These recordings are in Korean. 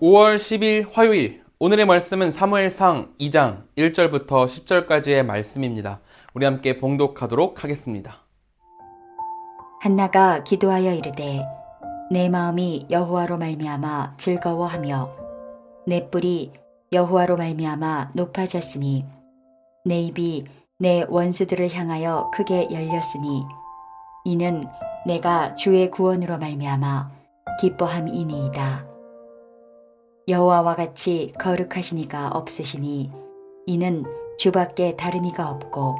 5월 10일 화요일, 오늘의 말씀은 사무엘상 2장 1절부터 10절까지의 말씀입니다. 우리 함께 봉독하도록 하겠습니다. 한나가 기도하여 이르되 내 마음이 여호와로 말미암아 즐거워하며 내 뿔이 여호와로 말미암아 높아졌으니 내 입이 내 원수들을 향하여 크게 열렸으니 이는 내가 주의 구원으로 말미암아 기뻐함이니이다. 여호와와 같이 거룩하신 이가 없으시니 이는 주밖에 다른 이가 없고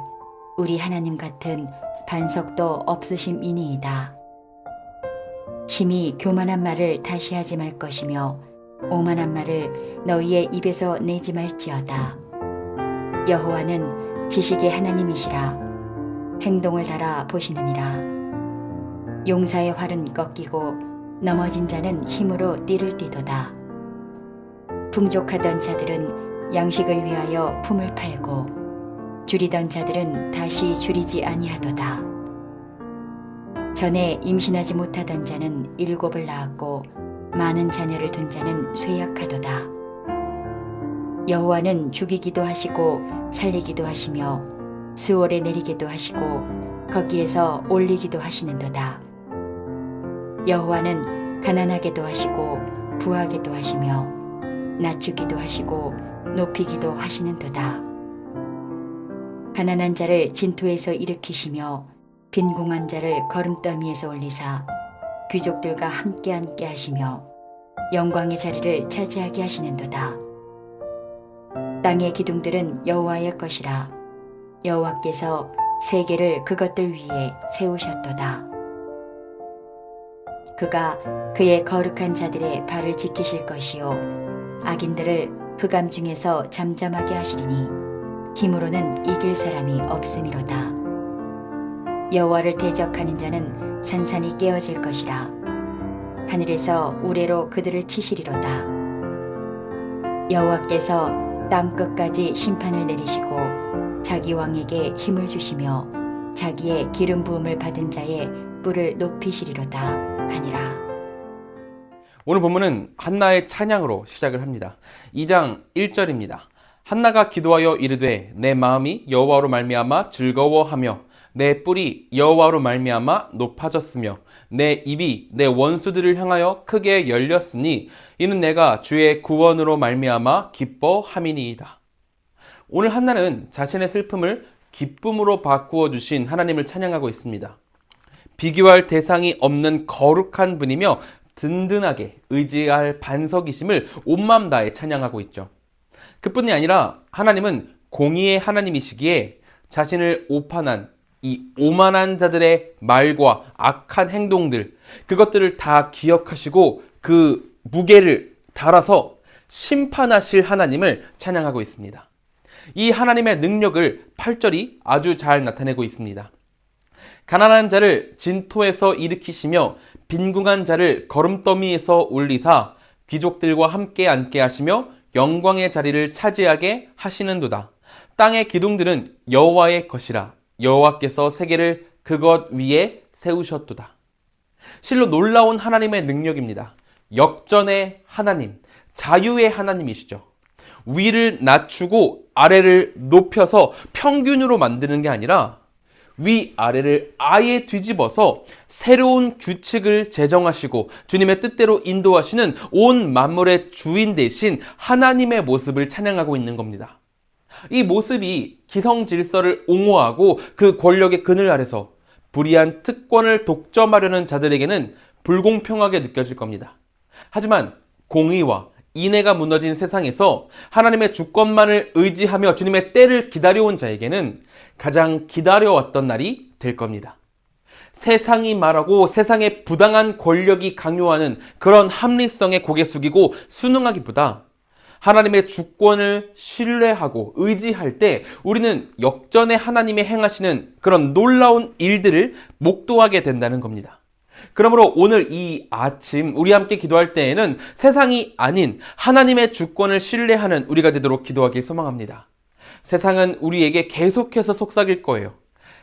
우리 하나님 같은 반석도 없으심이니이다. 심히 교만한 말을 다시 하지 말 것이며 오만한 말을 너희의 입에서 내지 말지어다. 여호와는 지식의 하나님이시라. 행동을 달아 보시느니라. 용사의 활은 꺾이고 넘어진 자는 힘으로 띠를 띠도다. 풍족하던 자들은 양식을 위하여 품을 팔고 줄이던 자들은 다시 줄이지 아니하도다. 전에 임신하지 못하던 자는 7을 낳았고 많은 자녀를 둔 자는 쇠약하도다. 여호와는 죽이기도 하시고 살리기도 하시며 스올에 내리기도 하시고 거기에서 올리기도 하시는도다. 여호와는 가난하게도 하시고 부하게도 하시며 낮추기도 하시고 높이기도 하시는도다. 가난한 자를 진토에서 일으키시며 빈궁한 자를 거름더미에서 올리사 귀족들과 함께 앉게 하시며 영광의 자리를 차지하게 하시는도다. 땅의 기둥들은 여호와의 것이라. 여호와께서 세계를 그것들 위에 세우셨도다. 그가 그의 거룩한 자들의 발을 지키실 것이요 악인들을 흑암 중에서 잠잠하게 하시리니 힘으로는 이길 사람이 없음이로다. 여호와를 대적하는 자는 산산이 깨어질 것이라. 하늘에서 우레로 그들을 치시리로다. 여호와께서 땅 끝까지 심판을 내리시고 자기 왕에게 힘을 주시며 자기의 기름 부음을 받은 자의 뿔을 높이시리로다 하니라. 오늘 본문은 한나의 찬양으로 시작을 합니다. 2장 1절입니다. 한나가 기도하여 이르되 내 마음이 여호와로 말미암아 즐거워하며 내 뿔이 여호와로 말미암아 높아졌으며 내 입이 내 원수들을 향하여 크게 열렸으니 이는 내가 주의 구원으로 말미암아 기뻐함이니이다. 오늘 한나는 자신의 슬픔을 기쁨으로 바꾸어 주신 하나님을 찬양하고 있습니다. 비교할 대상이 없는 거룩한 분이며 든든하게 의지할 반석이심을 온 마음 다해 찬양하고 있죠. 그뿐이 아니라 하나님은 공의의 하나님이시기에 자신을 오판한 이 오만한 자들의 말과 악한 행동들, 그것들을 다 기억하시고 그 무게를 달아서 심판하실 하나님을 찬양하고 있습니다. 이 하나님의 능력을 8절이 아주 잘 나타내고 있습니다. 가난한 자를 진토에서 일으키시며 빈궁한 자를 거름더미에서 올리사 귀족들과 함께 앉게 하시며 영광의 자리를 차지하게 하시는도다. 땅의 기둥들은 여호와의 것이라. 여호와께서 세계를 그것 위에 세우셨도다. 실로 놀라운 하나님의 능력입니다. 역전의 하나님, 자유의 하나님이시죠. 위를 낮추고 아래를 높여서 평균으로 만드는 게 아니라 위아래를 아예 뒤집어서 새로운 규칙을 제정하시고 주님의 뜻대로 인도하시는 온 만물의 주인 되신 하나님의 모습을 찬양하고 있는 겁니다. 이 모습이 기성질서를 옹호하고 그 권력의 그늘 아래서 불의한 특권을 독점하려는 자들에게는 불공평하게 느껴질 겁니다. 하지만 공의와 인애가 무너진 세상에서 하나님의 주권만을 의지하며 주님의 때를 기다려온 자에게는 가장 기다려왔던 날이 될 겁니다. 세상이 말하고 세상의 부당한 권력이 강요하는 그런 합리성에 고개 숙이고 순응하기보다 하나님의 주권을 신뢰하고 의지할 때 우리는 역전의 하나님의 행하시는 그런 놀라운 일들을 목도하게 된다는 겁니다. 그러므로 오늘 이 아침 우리 함께 기도할 때에는 세상이 아닌 하나님의 주권을 신뢰하는 우리가 되도록 기도하길 소망합니다. 세상은 우리에게 계속해서 속삭일 거예요.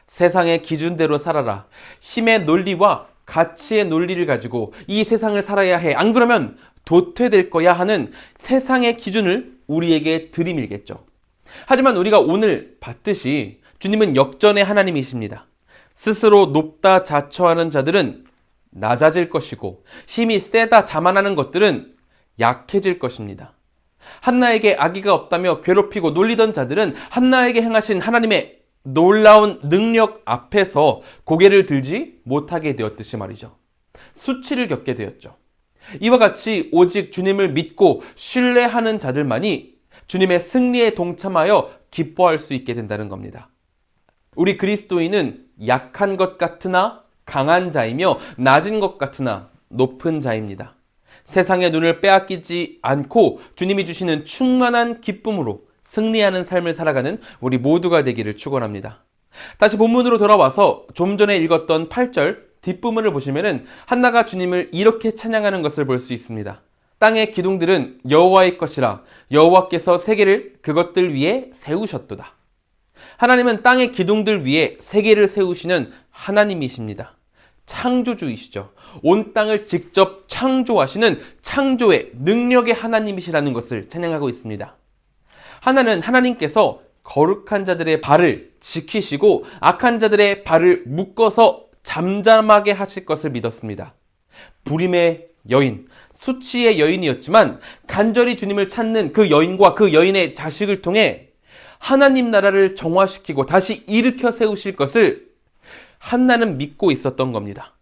세상의 기준대로 살아라. 힘의 논리와 가치의 논리를 가지고 이 세상을 살아야 해. 안 그러면 도태될 거야 하는 세상의 기준을 우리에게 들이밀겠죠. 하지만 우리가 오늘 봤듯이 주님은 역전의 하나님이십니다. 스스로 높다 자처하는 자들은 낮아질 것이고 힘이 세다 자만하는 것들은 약해질 것입니다. 한나에게 아기가 없다며 괴롭히고 놀리던 자들은 한나에게 행하신 하나님의 놀라운 능력 앞에서 고개를 들지 못하게 되었듯이 말이죠. 수치를 겪게 되었죠. 이와 같이 오직 주님을 믿고 신뢰하는 자들만이 주님의 승리에 동참하여 기뻐할 수 있게 된다는 겁니다. 우리 그리스도인은 약한 것 같으나 강한 자이며 낮은 것 같으나 높은 자입니다. 세상의 눈을 빼앗기지 않고 주님이 주시는 충만한 기쁨으로 승리하는 삶을 살아가는 우리 모두가 되기를 축원합니다. 다시 본문으로 돌아와서 좀 전에 읽었던 8절 뒷부분을 보시면은 한나가 주님을 이렇게 찬양하는 것을 볼 수 있습니다. 땅의 기둥들은 여호와의 것이라 여호와께서 세계를 그것들 위에 세우셨도다. 하나님은 땅의 기둥들 위에 세계를 세우시는 하나님이십니다. 창조주이시죠. 온 땅을 직접 창조하시는 창조의 능력의 하나님이시라는 것을 찬양하고 있습니다. 하나는 하나님께서 거룩한 자들의 발을 지키시고 악한 자들의 발을 묶어서 잠잠하게 하실 것을 믿었습니다. 불임의 여인, 수치의 여인이었지만 간절히 주님을 찾는 그 여인과 그 여인의 자식을 통해 하나님 나라를 정화시키고 다시 일으켜 세우실 것을 한나는 믿고 있었던 겁니다.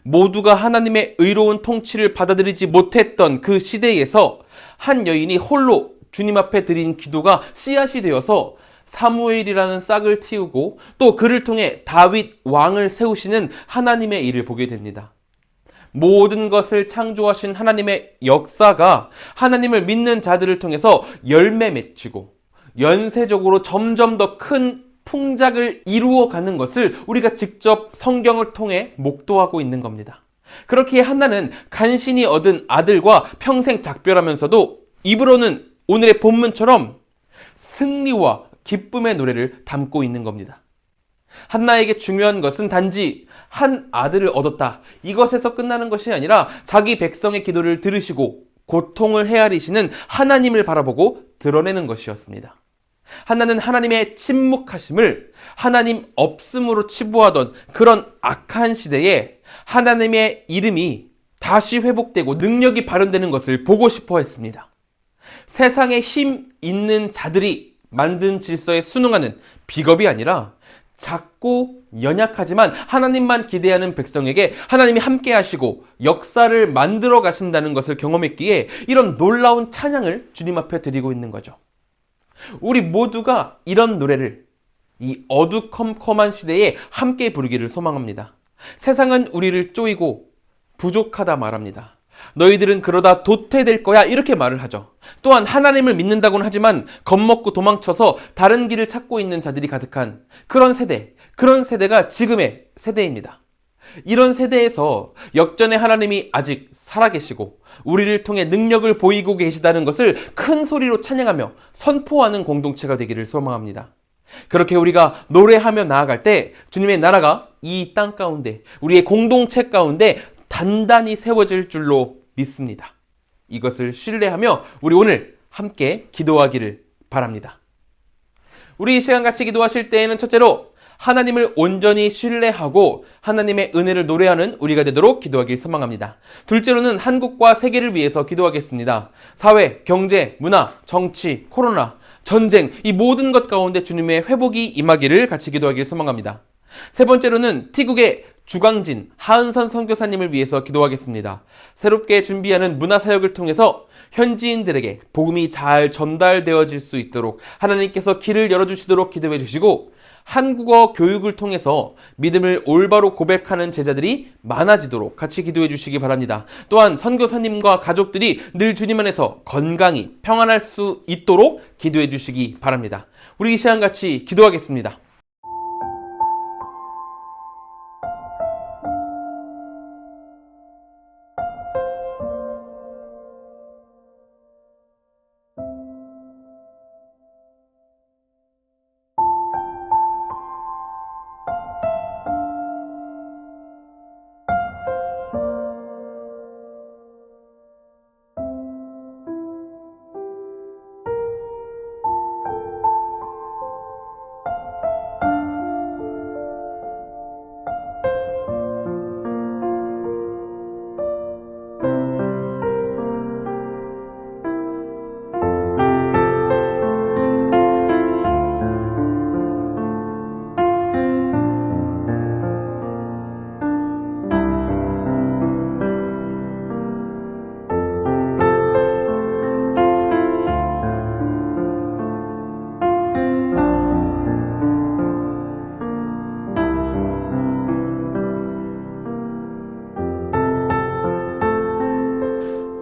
모두가 하나님의 의로운 통치를 받아들이지 못했던 그 시대에서 한 여인이 홀로 주님 앞에 드린 기도가 씨앗이 되어서 사무엘이라는 싹을 틔우고 또 그를 통해 다윗 왕을 세우시는 하나님의 일을 보게 됩니다. 모든 것을 창조하신 하나님의 역사가 하나님을 믿는 자들을 통해서 열매 맺히고 연쇄적으로 점점 더 큰 풍작을 이루어가는 것을 우리가 직접 성경을 통해 목도하고 있는 겁니다. 그렇기에 한나는 간신히 얻은 아들과 평생 작별하면서도 입으로는 오늘의 본문처럼 승리와 기쁨의 노래를 담고 있는 겁니다. 한나에게 중요한 것은 단지 한 아들을 얻었다, 이것에서 끝나는 것이 아니라 자기 백성의 기도를 들으시고 고통을 헤아리시는 하나님을 바라보고 드러내는 것이었습니다. 한나는 하나님의 침묵하심을 하나님 없음으로 치부하던 그런 악한 시대에 하나님의 이름이 다시 회복되고 능력이 발현되는 것을 보고 싶어 했습니다. 세상에 힘 있는 자들이 만든 질서에 순응하는 비겁이 아니라 작고 연약하지만 하나님만 기대하는 백성에게 하나님이 함께 하시고 역사를 만들어 가신다는 것을 경험했기에 이런 놀라운 찬양을 주님 앞에 드리고 있는 거죠. 우리 모두가 이런 노래를 이 어두컴컴한 시대에 함께 부르기를 소망합니다. 세상은 우리를 쪼이고 부족하다 말합니다. 너희들은 그러다 도태될 거야, 이렇게 말을 하죠. 또한 하나님을 믿는다고는 하지만 겁먹고 도망쳐서 다른 길을 찾고 있는 자들이 가득한 그런 세대가 지금의 세대입니다. 이런 세대에서 역전의 하나님이 아직 살아계시고 우리를 통해 능력을 보이고 계시다는 것을 큰 소리로 찬양하며 선포하는 공동체가 되기를 소망합니다. 그렇게 우리가 노래하며 나아갈 때 주님의 나라가 이 땅 가운데, 우리의 공동체 가운데 단단히 세워질 줄로 믿습니다. 이것을 신뢰하며 우리 오늘 함께 기도하기를 바랍니다. 우리 이 시간 같이 기도하실 때에는 첫째로 하나님을 온전히 신뢰하고 하나님의 은혜를 노래하는 우리가 되도록 기도하길 소망합니다. 둘째로는 한국과 세계를 위해서 기도하겠습니다. 사회, 경제, 문화, 정치, 코로나, 전쟁, 이 모든 것 가운데 주님의 회복이 임하기를 같이 기도하길 소망합니다. 세 번째로는 티국의 주광진, 하은선 선교사님을 위해서 기도하겠습니다. 새롭게 준비하는 문화사역을 통해서 현지인들에게 복음이 잘 전달되어질 수 있도록 하나님께서 길을 열어주시도록 기도해 주시고, 한국어 교육을 통해서 믿음을 올바로 고백하는 제자들이 많아지도록 같이 기도해 주시기 바랍니다. 또한 선교사님과 가족들이 늘 주님 안에서 건강히 평안할 수 있도록 기도해 주시기 바랍니다. 우리 이 시간 같이 기도하겠습니다.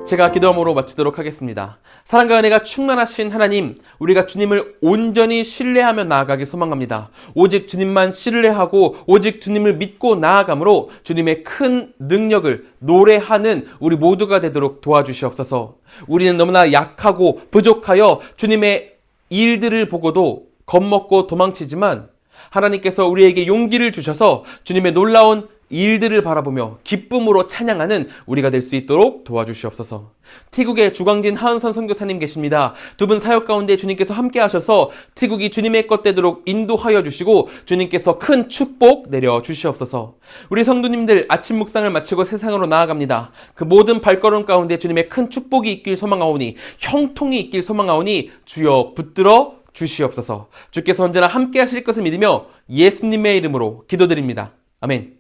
제가 기도함으로 마치도록 하겠습니다. 사랑과 은혜가 충만하신 하나님, 우리가 주님을 온전히 신뢰하며 나아가길 소망합니다. 오직 주님만 신뢰하고 오직 주님을 믿고 나아감으로 주님의 큰 능력을 노래하는 우리 모두가 되도록 도와주시옵소서. 우리는 너무나 약하고 부족하여 주님의 일들을 보고도 겁먹고 도망치지만 하나님께서 우리에게 용기를 주셔서 주님의 놀라운 일들을 바라보며 기쁨으로 찬양하는 우리가 될 수 있도록 도와주시옵소서. 티국에 주광진 하은선 선교사님 계십니다. 두 분 사역 가운데 주님께서 함께 하셔서 티국이 주님의 것 되도록 인도하여 주시고 주님께서 큰 축복 내려 주시옵소서. 우리 성도님들 아침 묵상을 마치고 세상으로 나아갑니다. 그 모든 발걸음 가운데 주님의 큰 축복이 있길 소망하오니 형통이 있길 소망하오니 주여 붙들어 주시옵소서. 주께서 언제나 함께 하실 것을 믿으며 예수님의 이름으로 기도드립니다. 아멘.